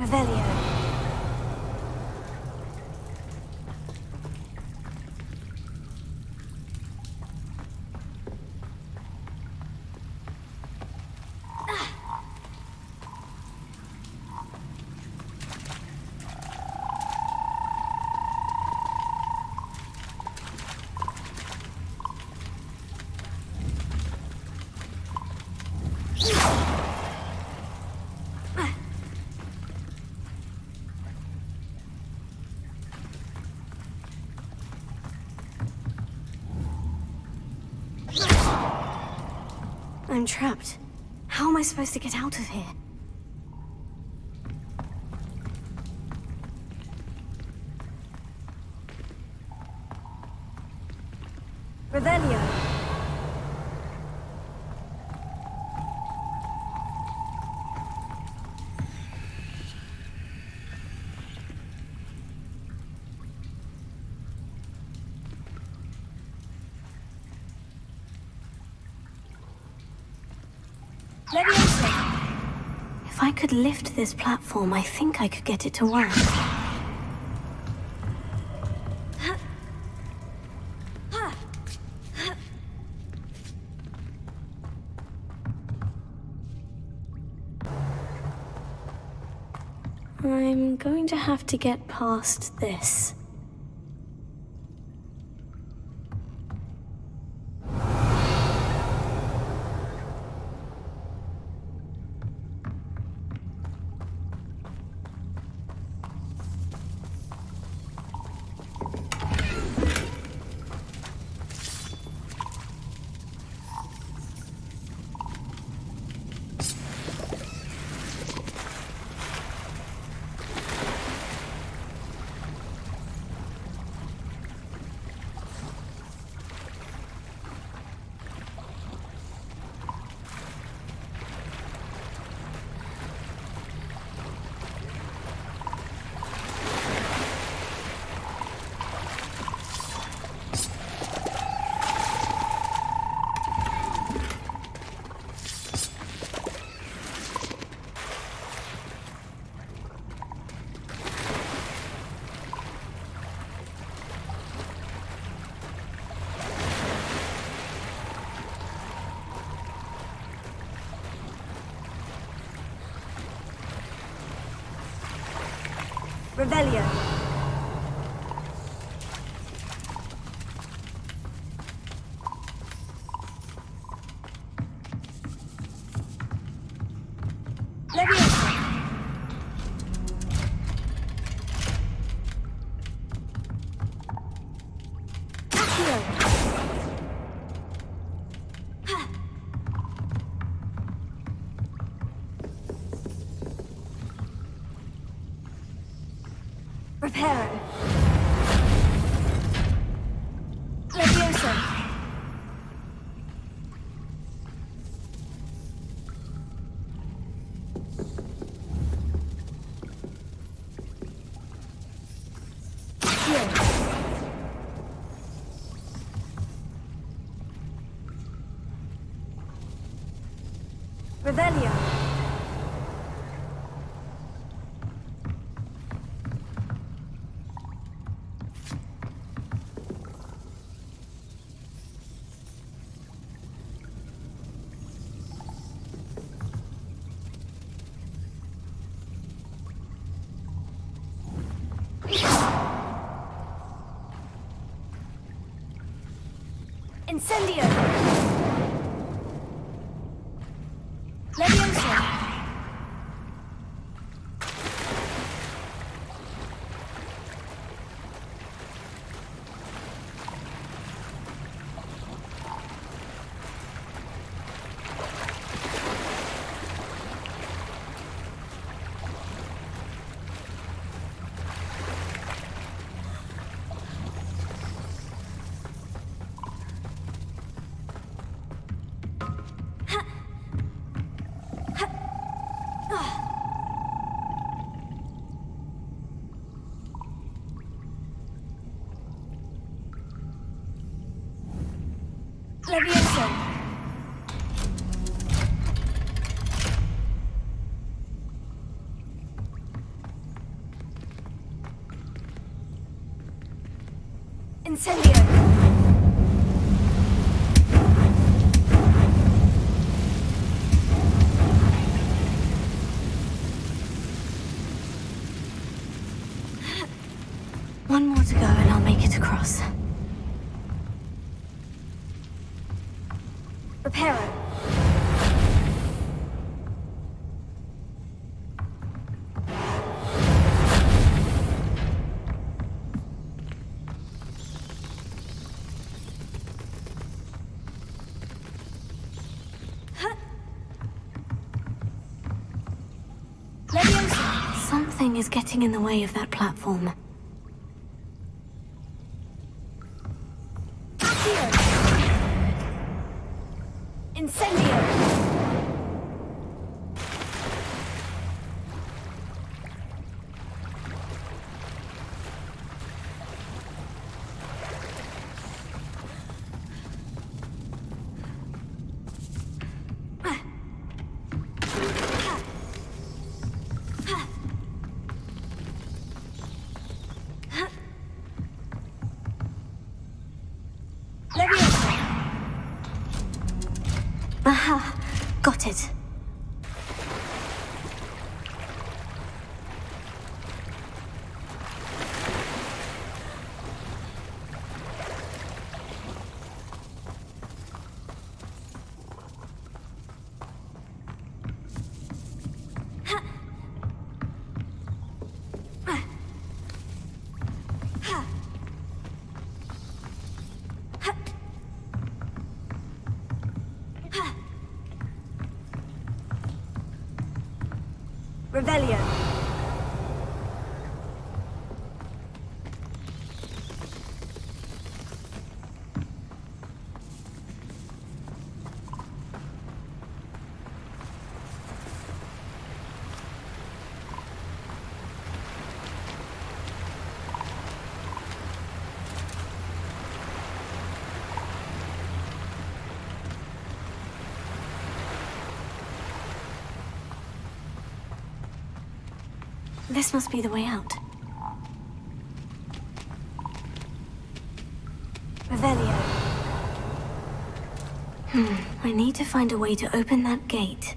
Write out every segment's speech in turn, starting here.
Revelio. I'm trapped. How am I supposed to get out of here? Revelio. If I could lift this platform, I think I could get it to work. I'm going to have to get past this. Revelio. Leviosa. Accio. Reparo. Leviosa. Accio. Revelio. Incendio! Leviosa! Leviosa! Incendio! One more to go and I'll make it across. Reparo. Something is getting in the way of that platform. Incendio! Aha, got it. Rebellion. This must be the way out. Revelio. I need to find a way to open that gate.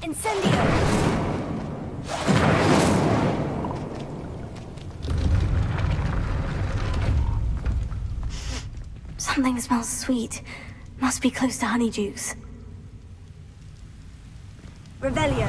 Incendio! Something smells sweet. Must be close to honeydukes. Revelio.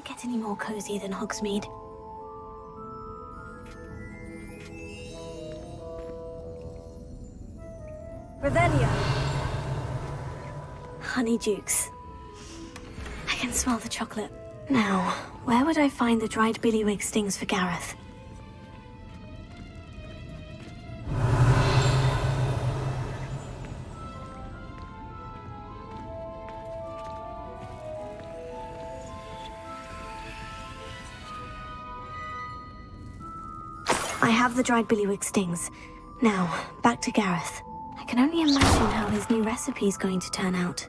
it get any more cozy than Hogsmeade? Revelio. Honeydukes. I can smell the chocolate. Now, where would I find the dried billywig stings for Gareth? I have the dried billywig stings. Now, back to Gareth. I can only imagine how his new recipe is going to turn out.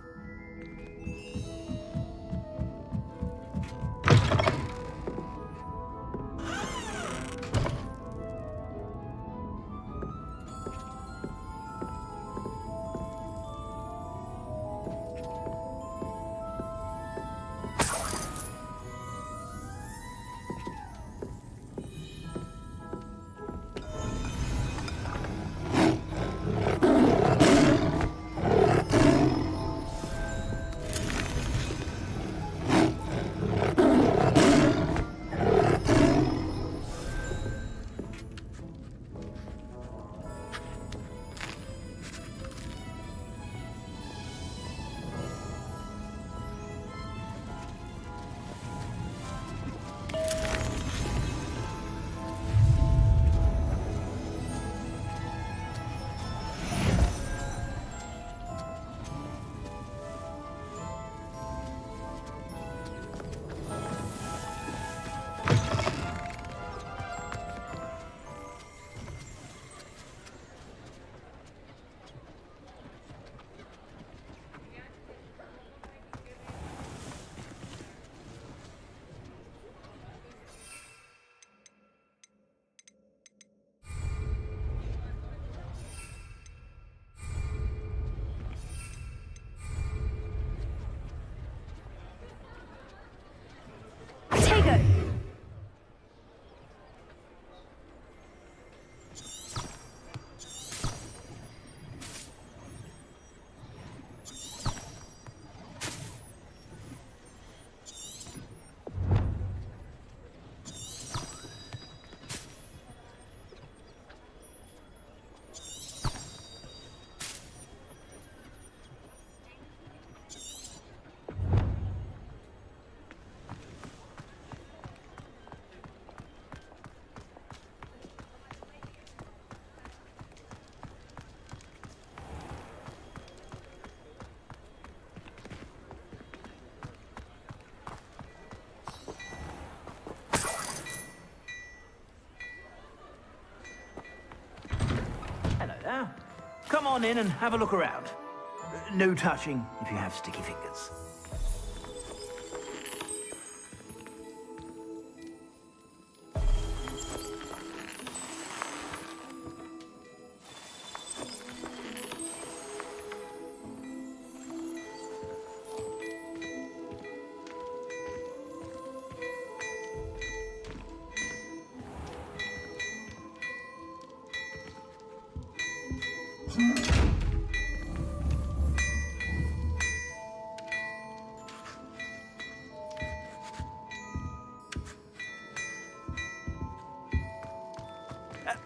Come on in and have a look around. No touching if you have sticky fingers.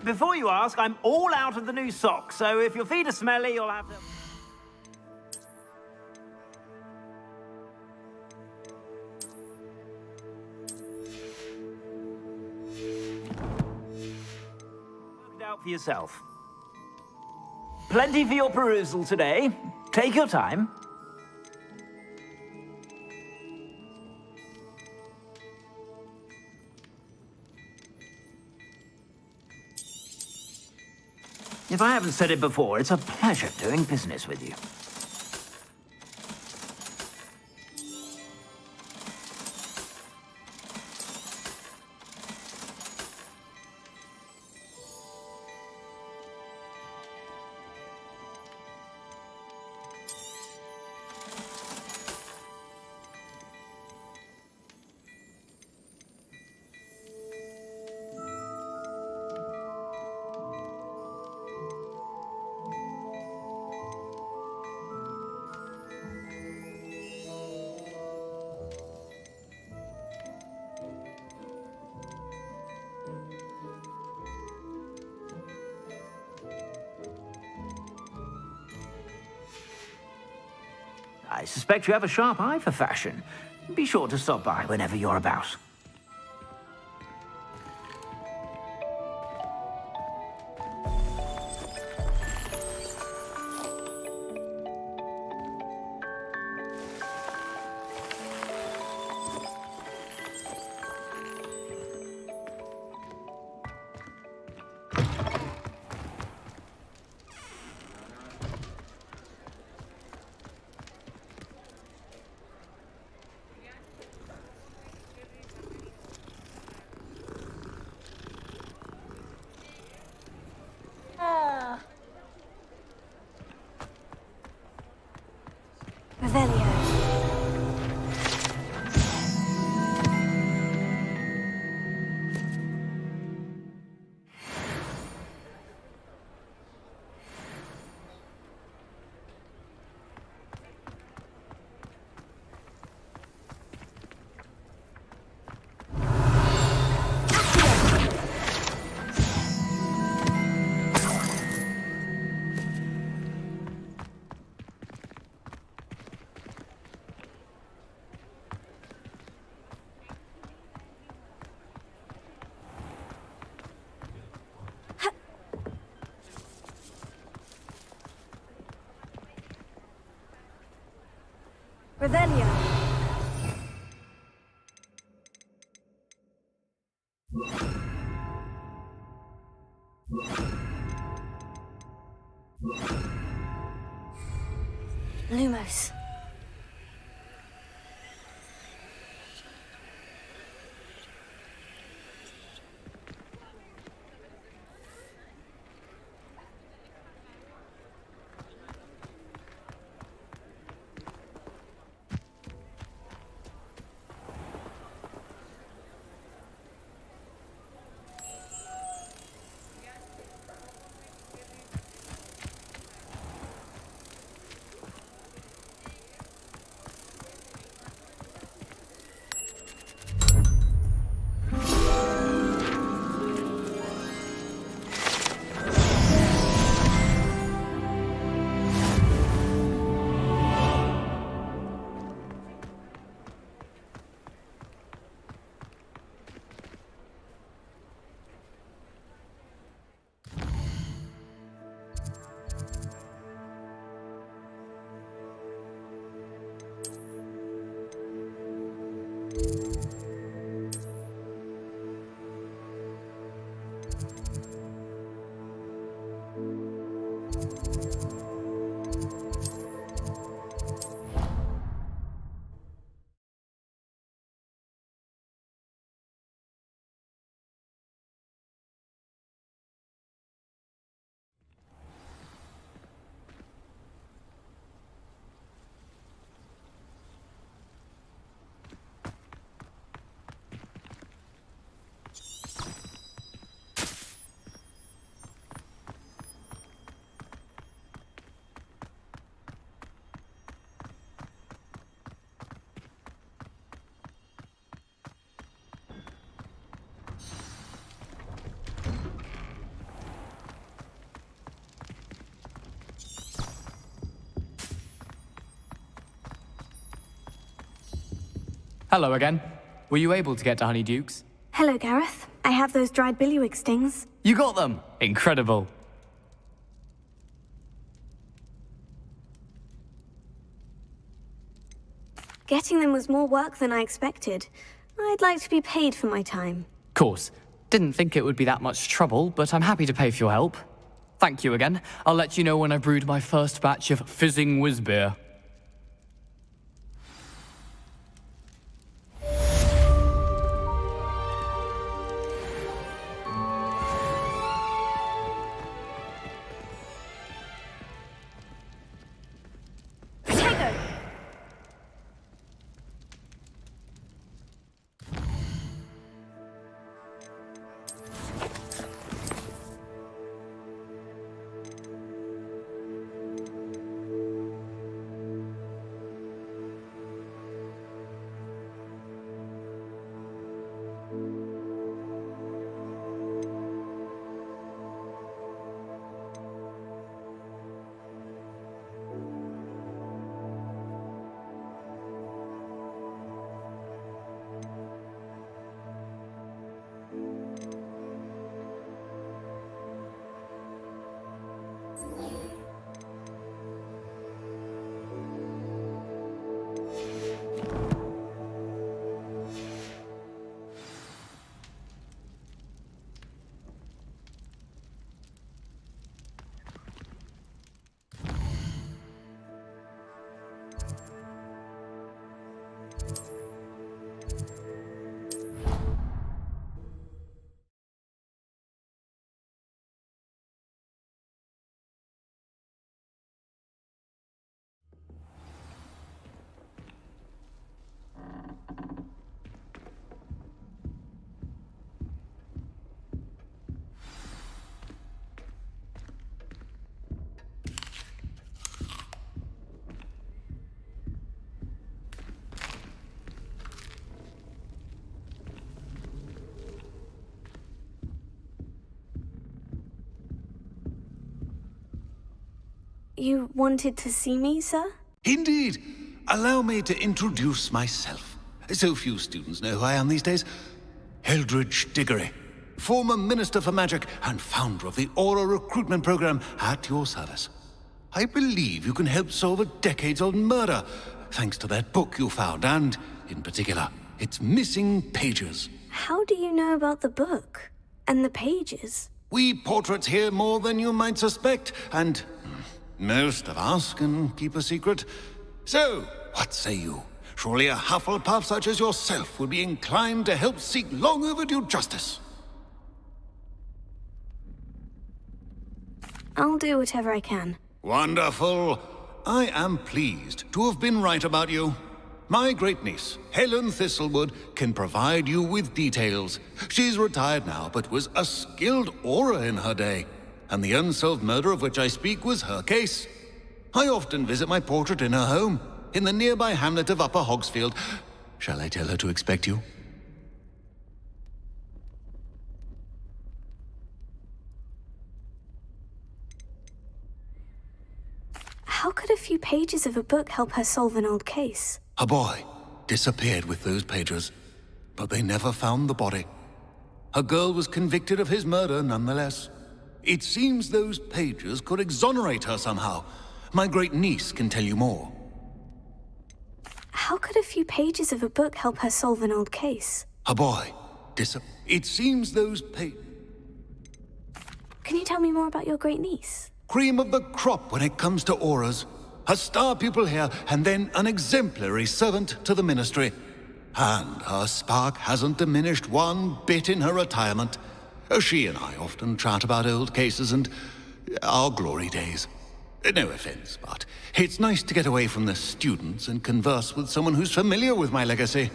Before you ask, I'm all out of the new socks, so if your feet are smelly, you'll have to... Work it out for yourself. Plenty for your perusal today. Take your time. If I haven't said it before, it's a pleasure doing business with you. I suspect you have a sharp eye for fashion. Be sure to stop by whenever you're about. Revelio. Revelio. Lumos. Hello again. Were you able to get to Honeydukes? Hello, Gareth. I have those dried billywig stings. You got them! Incredible. Getting them was more work than I expected. I'd like to be paid for my time. Course. Didn't think it would be that much trouble, but I'm happy to pay for your help. Thank you again. I'll let you know when I brewed my first batch of fizzing whiz beer. You wanted to see me, sir? Indeed. Allow me to introduce myself. So few students know who I am these days. Eldridge Diggory, former Minister for Magic and founder of the Aura recruitment program, at your service. I believe you can help solve a decades-old murder, thanks to that book you found, and, in particular, its missing pages. How do you know about the book? And the pages? We portraits hear more than you might suspect, and most of us can keep a secret. So, what say you? Surely a Hufflepuff such as yourself would be inclined to help seek long overdue justice. I'll do whatever I can. Wonderful. I am pleased to have been right about you. My great-niece, Helen Thistlewood, can provide you with details. She's retired now, but was a skilled aura in her day. And the unsolved murder of which I speak was her case. I often visit my portrait in her home, in the nearby hamlet of Upper Hogsfield. Shall I tell her to expect you? How could a few pages of a book help her solve an old case? A boy disappeared with those pages, but they never found the body. A girl was convicted of his murder nonetheless. It seems those pages could exonerate her somehow. My great-niece can tell you more. How could a few pages of a book help her solve an old case? A boy It seems those Can you tell me more about your great-niece? cream of the crop when it comes to auras. A star pupil here, and then an exemplary servant to the ministry. And her spark hasn't diminished one bit in her retirement. She and I often chat about old cases and our glory days. No offense, but it's nice to get away from the students and converse with someone who's familiar with my legacy.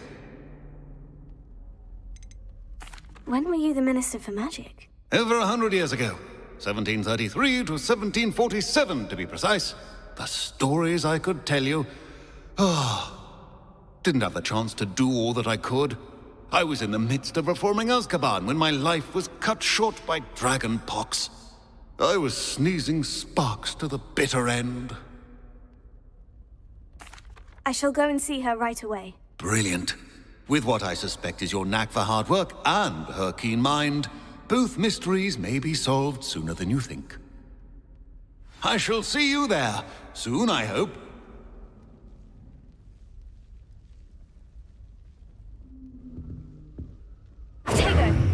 When were you the Minister for Magic? Over 100 years ago. 1733 to 1747, to be precise. The stories I could tell you. Didn't have the chance to do all that I could. I was in the midst of reforming Azkaban when my life was cut short by dragon pox. I was sneezing sparks to the bitter end. I shall go and see her right away. Brilliant. With what I suspect is your knack for hard work and her keen mind, both mysteries may be solved sooner than you think. I shall see you there, soon I hope. Tego!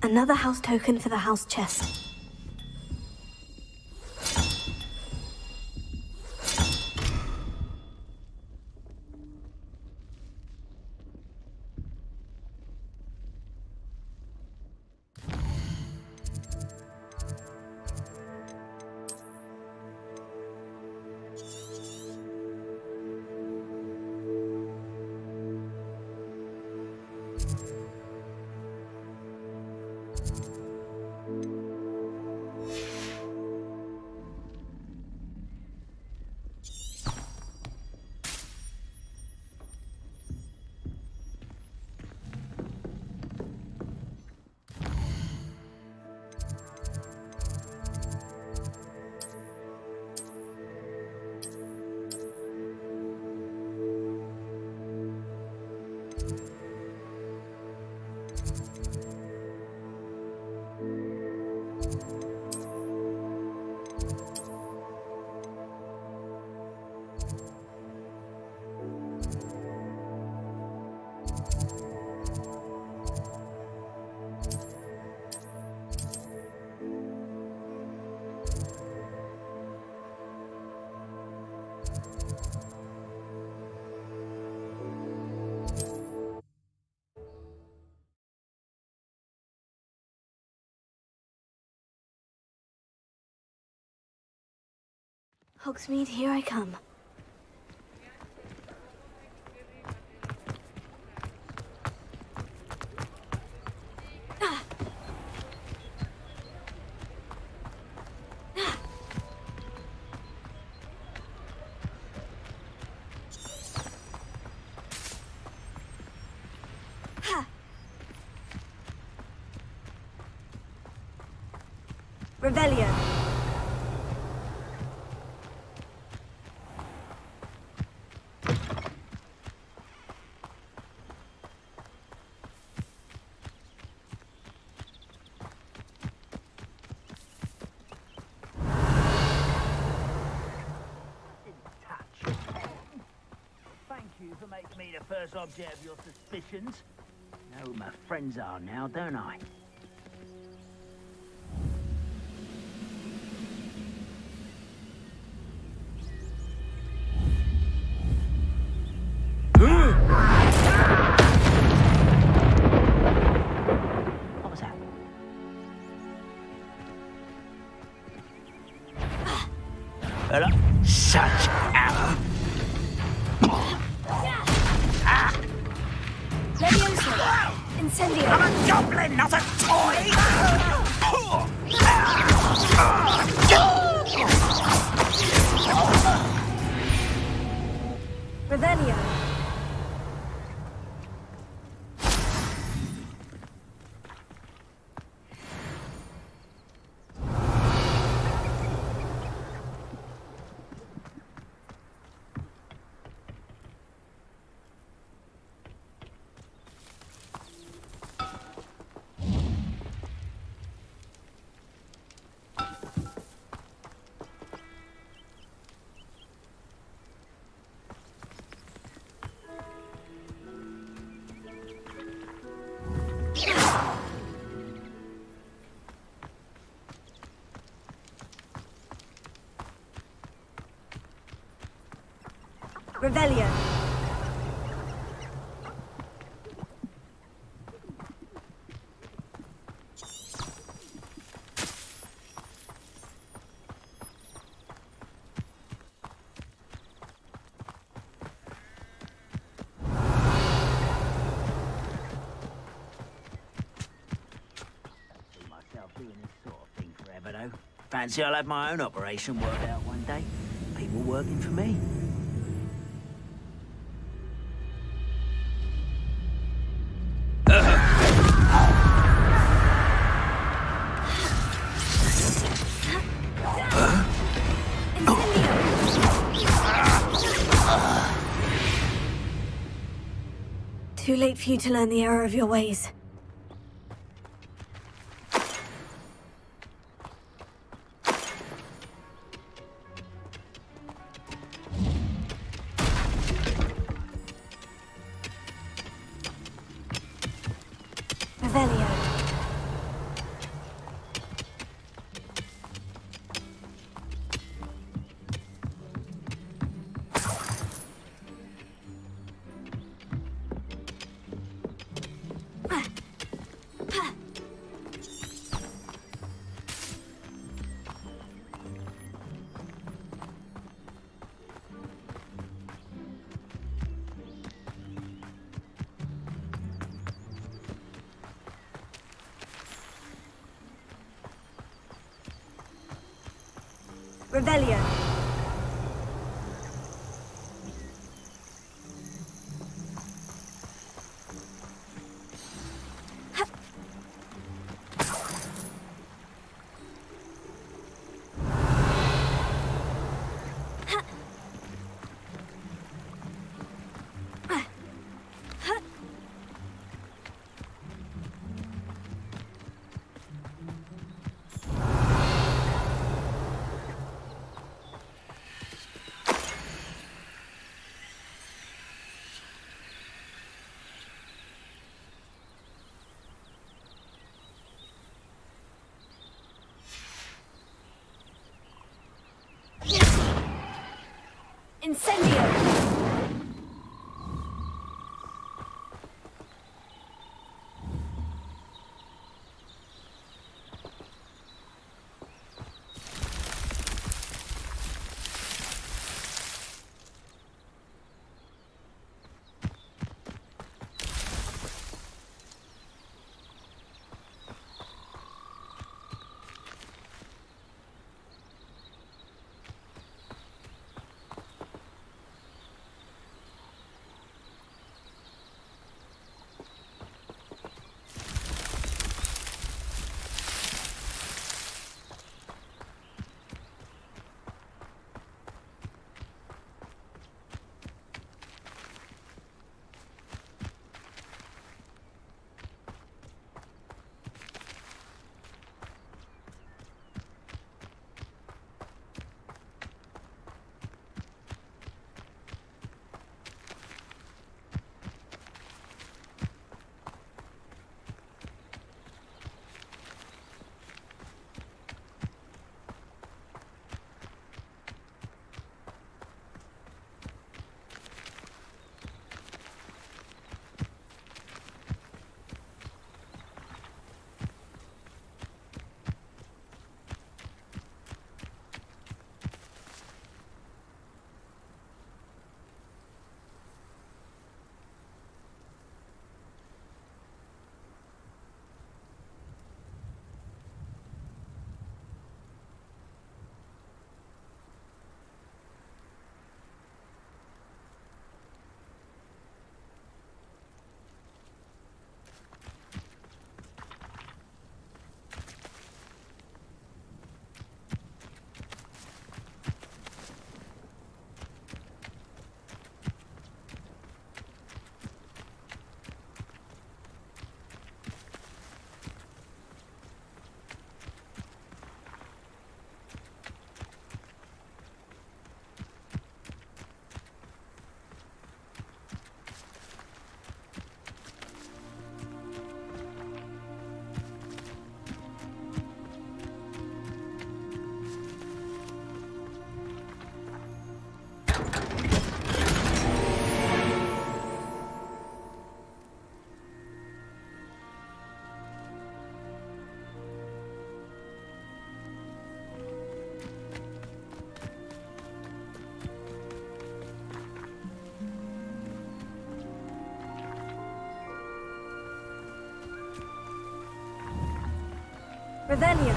Another house token for the house chest. Hogsmeade, here I come. Revelio. Thank you for making me the first object of your suspicions. Know who my friends are now, don't I? What was that? Hello? Such arrow. Levioso! Incendio! I'm a goblin, not a toy! Revelio! Revelio! Myself doing this sort of thing forever, though. Fancy I'll have my own operation worked out one day. People working for me. Too late for you to learn the error of your ways. Revelio. Revelio. Incendio! Revelio.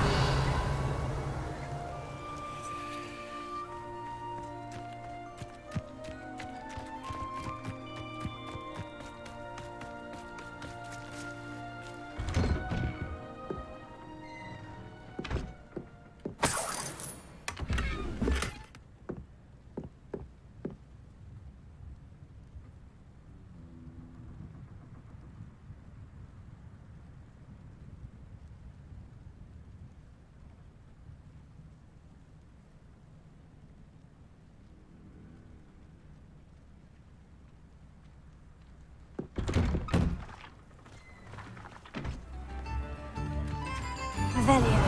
Revelio.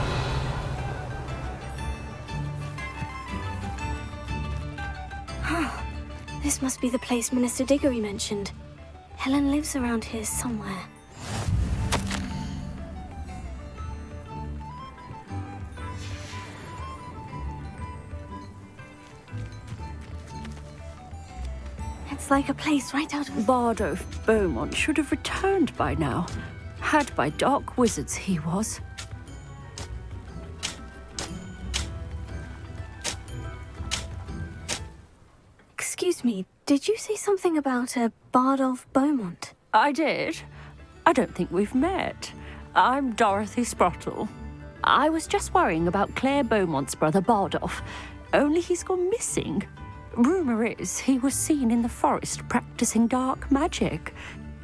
This must be the place Minister Diggory mentioned. Helen lives around here somewhere. It's like a place right out of... Bardolph Beaumont should have returned by now. Had by dark wizards he was. Excuse me, did you say something about a Bardolph Beaumont? I did. I don't think we've met. I'm Dorothy Sprottle. I was just worrying about Claire Beaumont's brother Bardolph, only he's gone missing. Rumour is he was seen in the forest practicing dark magic.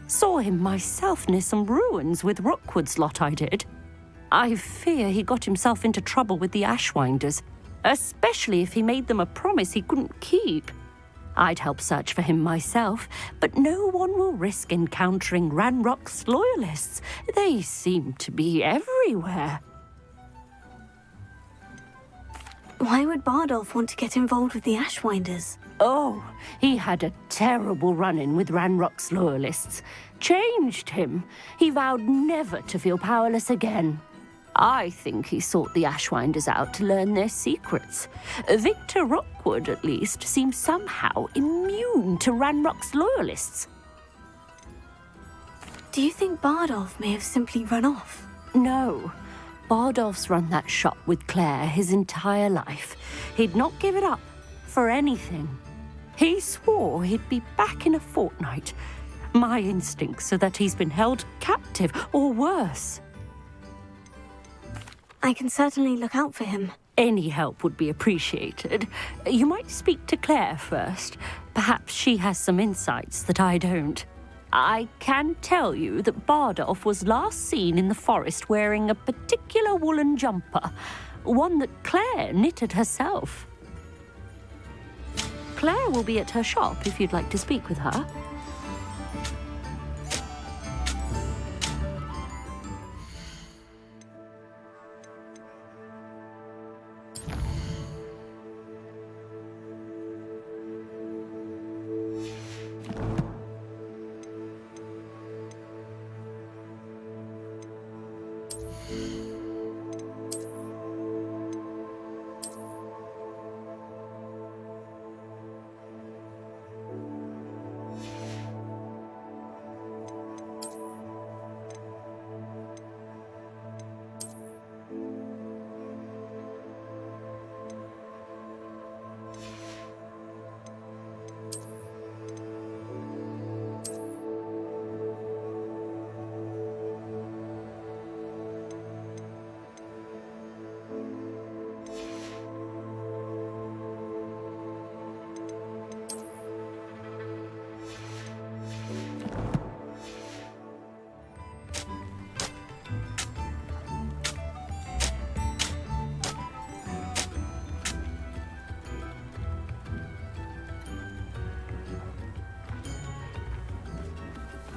Saw him myself near some ruins with Rookwood's lot I did. I fear he got himself into trouble with the Ashwinders, especially if he made them a promise he couldn't keep. I'd help search for him myself, but no one will risk encountering Ranrock's loyalists. They seem to be everywhere. Why would Bardolph want to get involved with the Ashwinders? Oh, he had a terrible run-in with Ranrock's loyalists. Changed him. He vowed never to feel powerless again. I think he sought the Ashwinders out to learn their secrets. Victor Rookwood, at least, seems somehow immune to Ranrock's loyalists. Do you think Bardolph may have simply run off? No. Bardolph's run that shop with Claire his entire life. He'd not give it up for anything. He swore he'd be back in a fortnight. My instincts are that he's been held captive, or worse. I can certainly look out for him. Any help would be appreciated. You might speak to Claire first. Perhaps she has some insights that I don't. I can tell you that Bardolph was last seen in the forest wearing a particular woolen jumper, one that Claire knitted herself. Claire will be at her shop if you'd like to speak with her.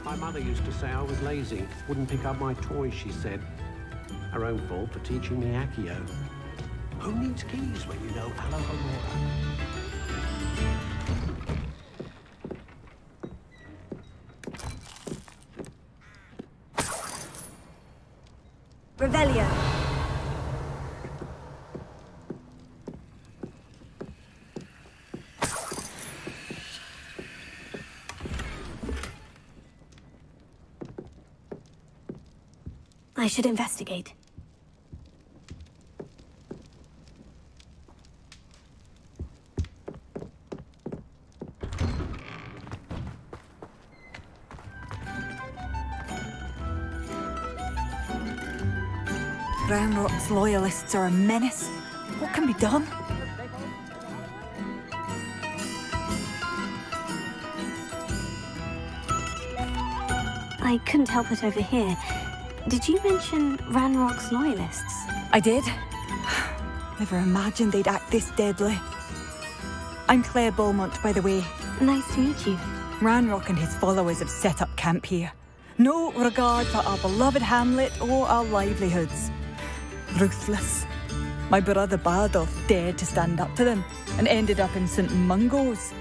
My mother used to say I was lazy, wouldn't pick up my toys, she said. Her own fault for teaching me Accio. Who needs keys when you know Alohomora? Revelio. I should investigate. Ranrock's loyalists are a menace. What can be done? I couldn't help but overhear. Did you mention Ranrock's loyalists? I did. Never imagined they'd act this deadly. I'm Claire Beaumont, by the way. Nice to meet you. Ranrock and his followers have set up camp here. No regard for our beloved hamlet or our livelihoods. Ruthless. My brother Bardolph dared to stand up to them and ended up in St. Mungo's.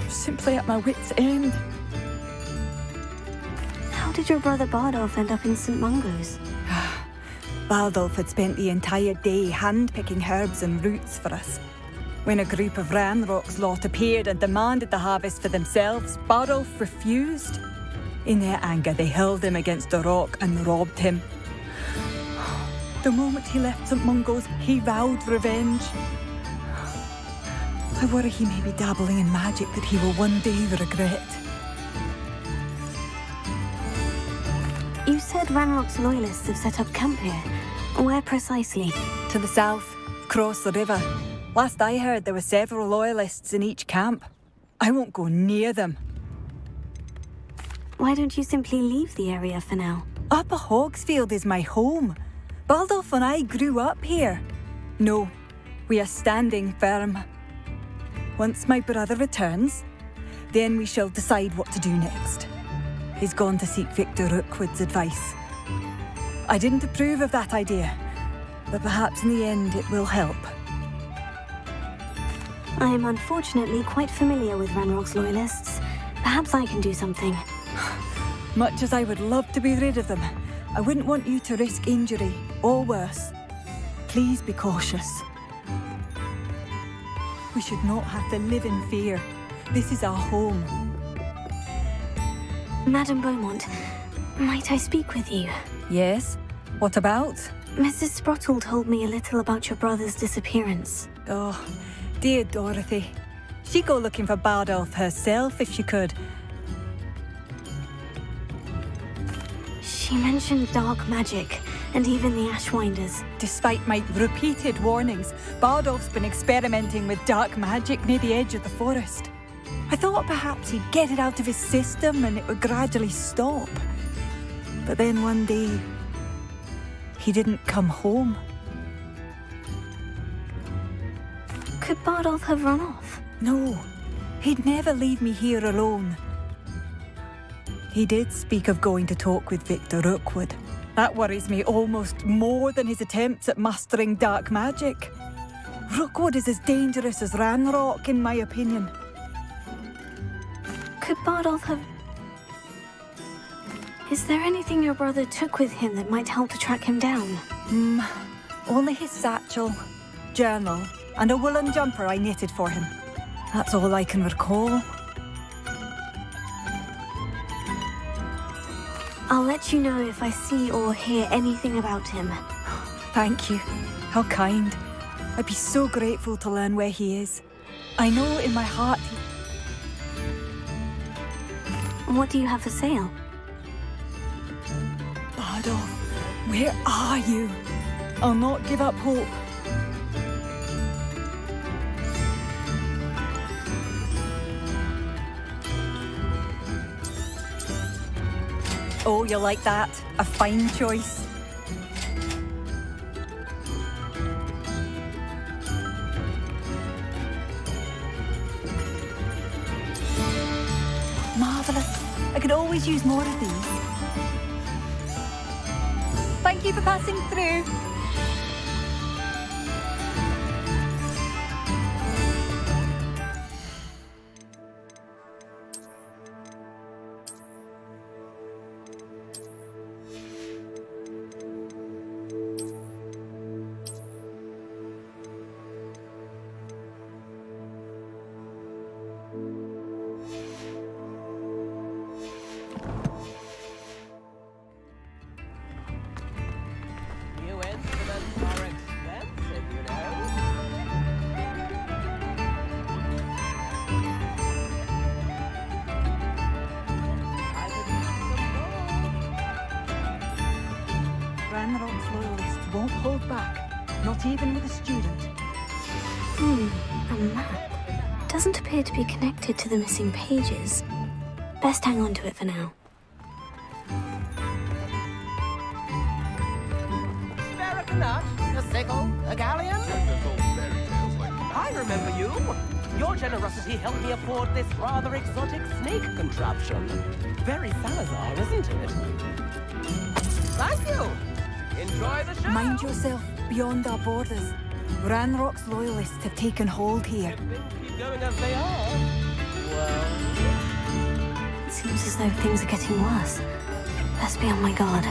Simply at my wit's end. How did your brother Bardolph end up in St. Mungo's? Bardolph had spent the entire day hand-picking herbs and roots for us. When a group of Ranrock's lot appeared and demanded the harvest for themselves, Bardolph refused. In their anger, they hurled him against a rock and robbed him. The moment he left St. Mungo's, he vowed revenge. I worry he may be dabbling in magic that he will one day regret. You said Ranrock's loyalists have set up camp here. Where precisely? To the south, across the river. Last I heard, there were several loyalists in each camp. I won't go near them. Why don't you simply leave the area for now? Upper Hogsfield is my home. Bardolph and I grew up here. No, we are standing firm. Once my brother returns, then we shall decide what to do next. He's gone to seek Victor Rookwood's advice. I didn't approve of that idea, but perhaps in the end it will help. I am unfortunately quite familiar with Ranrock's loyalists. Perhaps I can do something. Much as I would love to be rid of them, I wouldn't want you to risk injury, or worse. Please be cautious. We should not have to live in fear. This is our home. Madame Beaumont, might I speak with you? Yes? What about? Mrs. Sprottle told me a little about your brother's disappearance. Oh, dear Dorothy. She'd go looking for Bardolph herself if she could. She mentioned dark magic, and even the Ashwinders. Despite my repeated warnings, Bardolph's been experimenting with dark magic near the edge of the forest. I thought perhaps he'd get it out of his system and it would gradually stop. But then one day, he didn't come home. Could Bardolph have run off? No, he'd never leave me here alone. He did speak of going to talk with Victor Rookwood. That worries me almost more than his attempts at mastering dark magic. Rookwood is as dangerous as Ranrock, in my opinion. Could Bardolph have... Is there anything your brother took with him that might help to track him down? Only his satchel, journal, and a woolen jumper I knitted for him. That's all I can recall. I'll let you know if I see or hear anything about him. Thank you. How kind. I'd be so grateful to learn where he is. I know in my heart What do you have for sale? Bardolph, where are you? I'll not give up hope. Oh, you like that? A fine choice. Marvellous. I could always use more of these. Thank you for passing through. back. Not even with a student. A map. Doesn't appear to be connected to the missing pages. Best hang on to it for now. A nut, a sickle, a galleon? I remember you. Your generosity helped me afford this rather exotic snake contraption. Very Salazar, isn't it? Thank you. Enjoy the show. Mind yourself beyond our borders. Ranrock's loyalists have taken hold here. If things keep going as they are, well... It seems as though things are getting worse. Best be on my guard.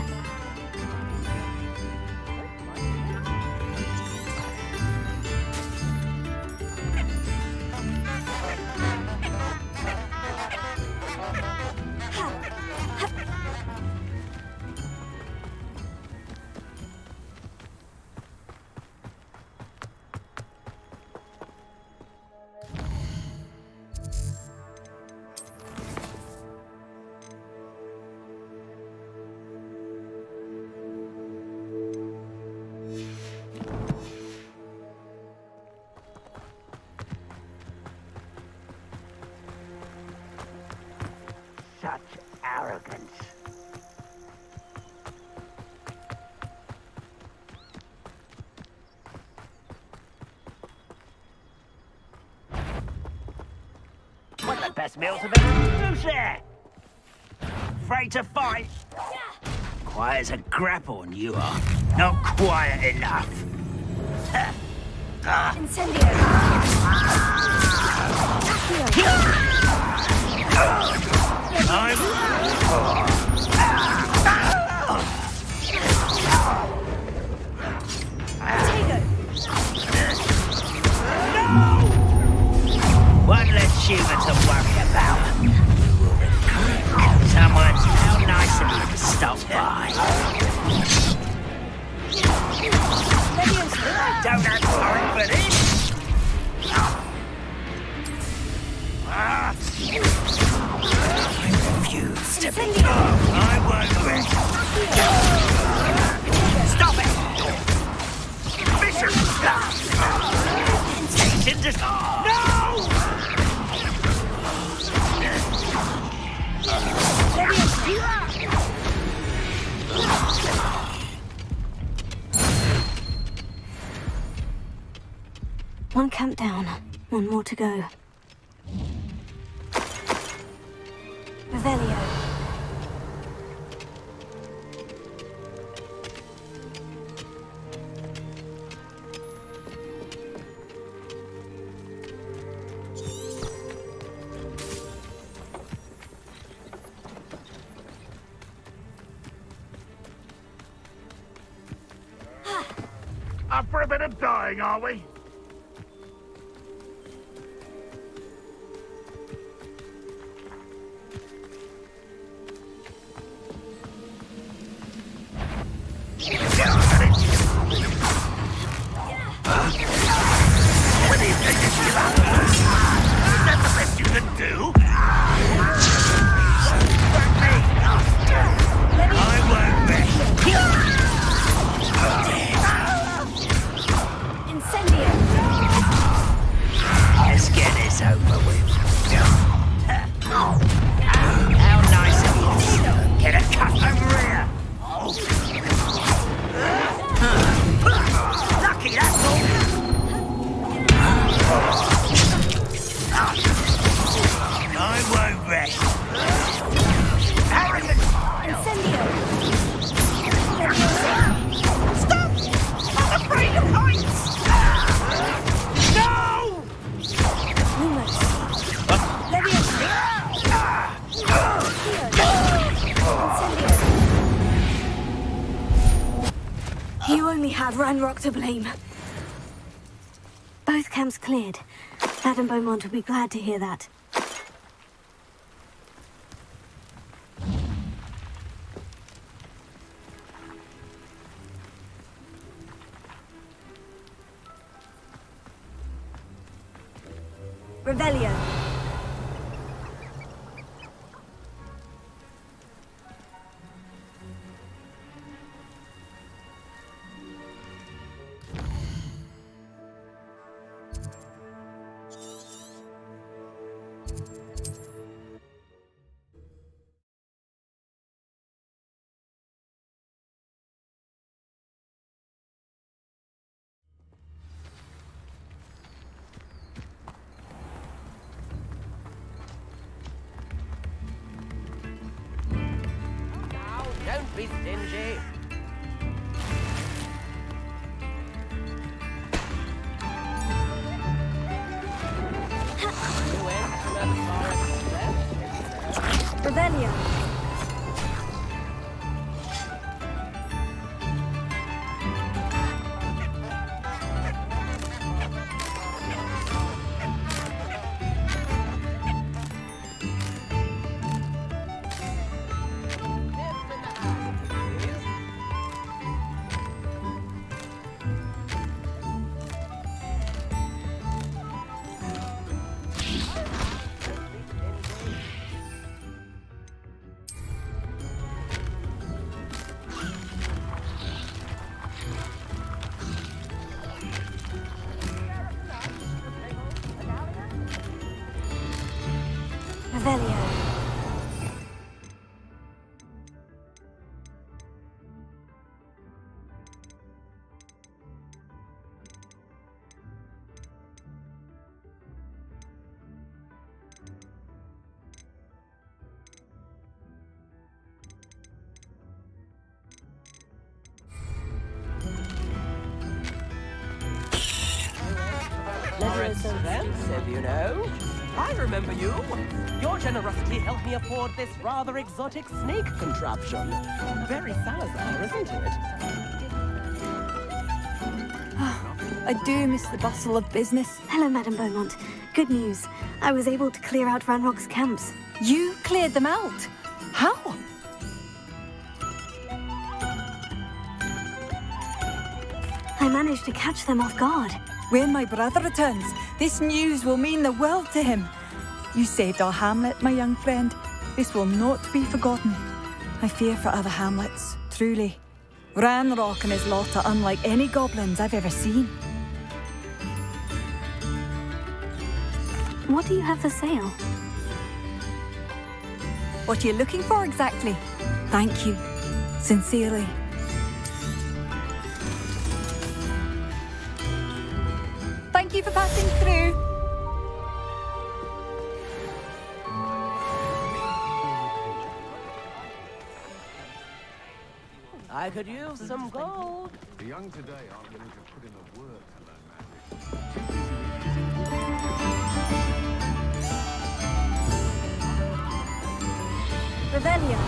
Such arrogance. One of the best meals I've ever had. Afraid to fight? Quiet as a grapple, you are. Not quiet enough. One less human to worry about. Someone's how nice of you to stop by. Don't have time for this. I refuse to be. I won't rest. Stop it! Vicious stuff! No! One camp down, one more to go. Revelio. Up for a bit of dying, are we? What do you think is Is that the best you can do? I won't rest. Incendio. Let's get this over with. How nice of you to get a cut over here. Lucky, that's all. I won't rest. Arrogant. Incendio. Stop! I'm afraid of heights! No! Lumos. You only have Ranrock to blame. Both camps cleared. Madame Beaumont will be glad to hear that. Revelio. be stingy. Revelio. Revelio. Never expensive, you know. I remember you. Your generosity helped me afford this rather exotic snake contraption. Very Salazar, isn't it? I do miss the bustle of business. Hello, Madame Beaumont. Good news. I was able to clear out Ranrock's camps. You cleared them out? How? I managed to catch them off guard. When my brother returns, this news will mean the world to him. You saved our hamlet, my young friend. This will not be forgotten. I fear for other hamlets, truly. Ranrock and his lot are unlike any goblins I've ever seen. What do you have for sale? What are you looking for exactly? Thank you. Sincerely. Thank you for passing through. I could use some gold. The young today aren't willing to put in the work to learn magic. Revelio.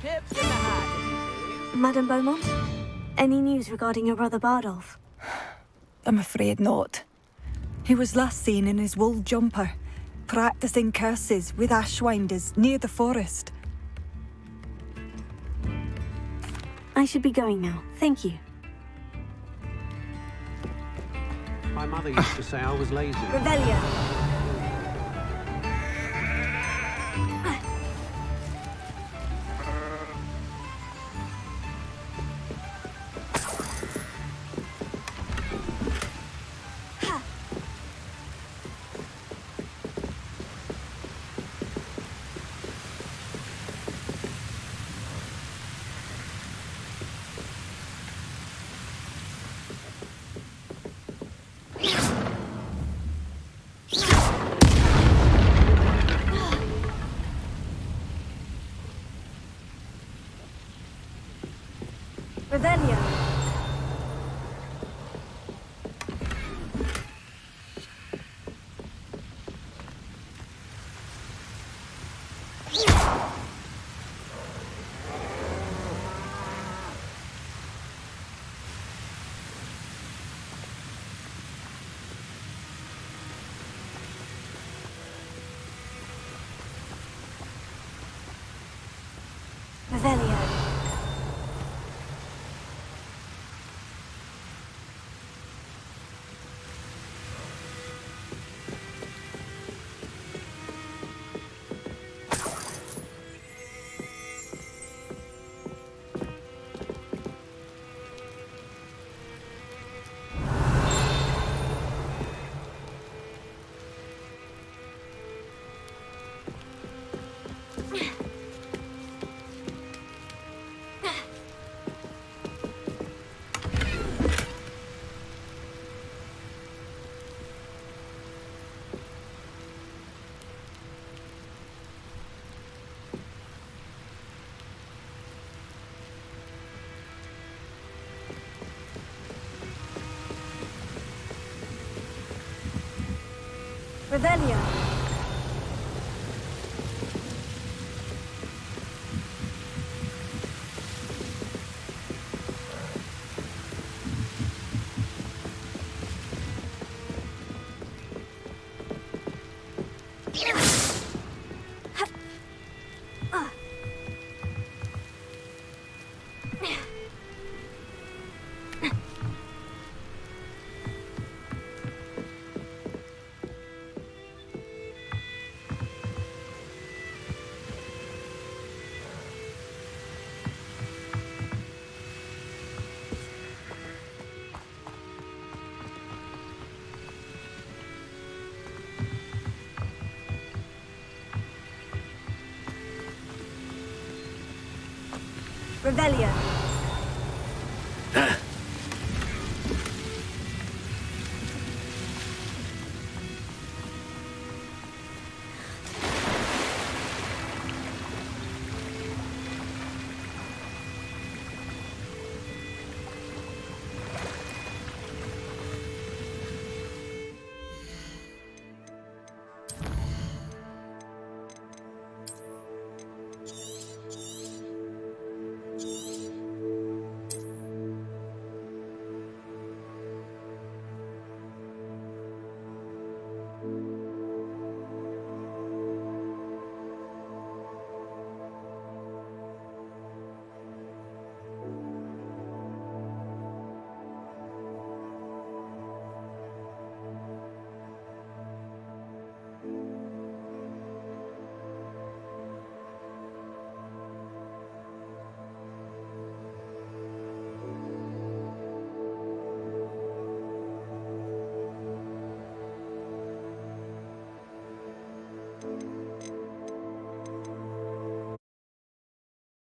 Tips in the hat. Madame Beaumont? Any news regarding your brother Bardolph? I'm afraid not. He was last seen in his wool jumper, practicing curses with ashwinders near the forest. I should be going now. Thank you. My mother used to say I was lazy. Revelio. Revelio. Revelio. Revelio. Revelio.